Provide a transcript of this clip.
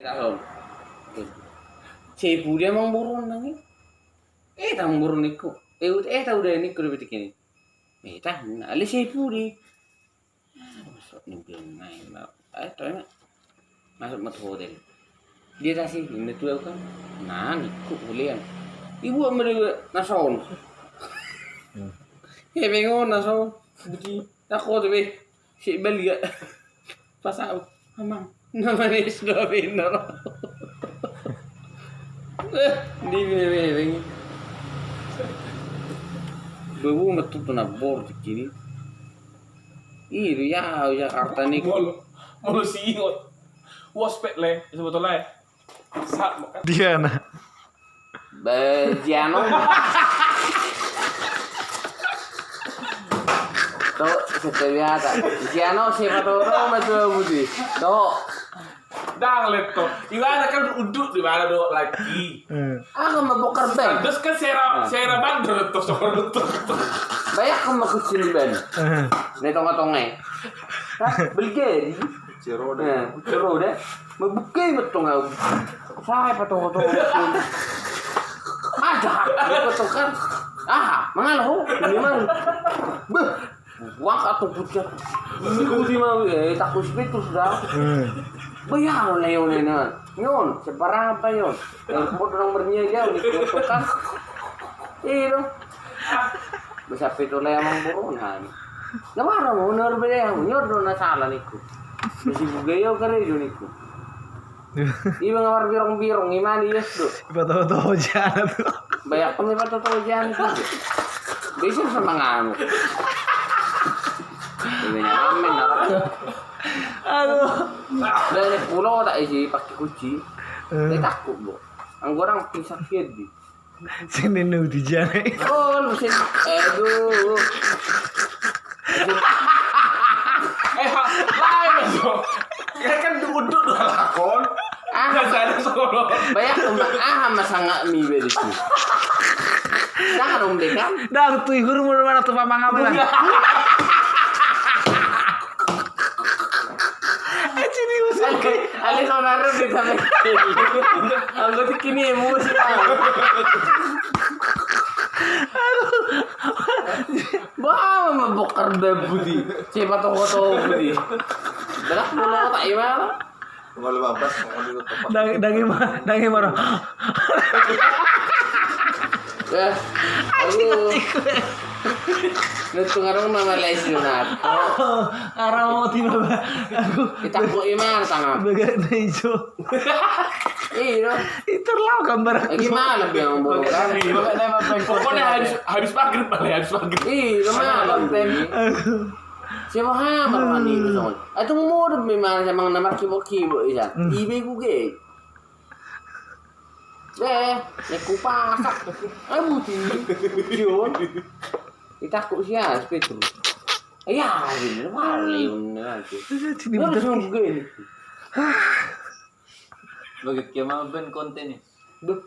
Kalau cepu dia emang buron nangi. Tang buron iku. Ta udah ini kudu betik ini. Ta ali cepu di. Masuk nih naik lah. Ternyata masuk hotel. Dia kasih ini tuh kan. Nah, niku boleh. Ibu ambil nason. Bengon nason. Budi takut be. Si beli ya. Pasal amang. Namanya sudah benar. Di bebe. Bebu metu tu na bor kini. Ya Jakarta nih. Mau sih ingot. Waspek le sebetulnya. Diana. Bagiano. Tuh, seterbiasa. Giano siapa tuh orang betul budi. Tuh. Dang leto. Iwana kan uduk di mana do lagi. Aku mau bokar bang. Terus kan saya bandel tuh soal tuh. Banyak aku mau kucing ban. Nih tongga-tongga. Beli gini. Cero deh. Mau buka betul nggak? Saya patong-patong. Ada betul kan? Mengalah. Ini mah. Buang atau pucat. Ini kucing mah takut itu sudah. Bayang na yun na. Yun, sa barapa yun. Airport ng Berniaga, ulit kan. No? Basta pito na yung burunan. Nawara mo, narbaya mo. Nyor doon na sala ni ko. Kasi bugayaw ka rin yun ko. Iba nga birong-birong, imani yes do. Ipa-totoo dyan to. Bayak kami patotoo dyan ko. Bisin sa mga ano. Iba niya amin na. Dari pulau tak isi pakai kunci. Dia takut bu. Orang pisah di. Sini nu di jana. Oh mesin. Aduh. Lain itu. Ya kan duduk dua lakon. Saya solo. Banyak masa nggak mie begitu. Jangan dong deh kan. Dah tu ihur mun mana tu pamanga belang. Ali saudara di sana. Anggota kini emosi. Bawa mabukar budi. Siapa tahu budi. Berak pulau tak iman. Tunggal 15 mau ditutup. Dangi maro. Aduh. Nutung arang mama lesionat. Arang mau tiba aku. Kita mau iman sangat. Bagat na iso. Iya. Iterlaw gambar aku. Gimana biang burung kan? Pokoknya habis maghrib balik habis maghrib. Gimana tem? Siapa hamar mani itu soal. Itu mau memang memang nama kibo isa. Ibe kuge. Kupasak. Buti. Jon. Itakut siya, sepetro. Ini malin nanti. Sini Harus betul. nungguin. Bagit kaya mga ben konten eh. Duh,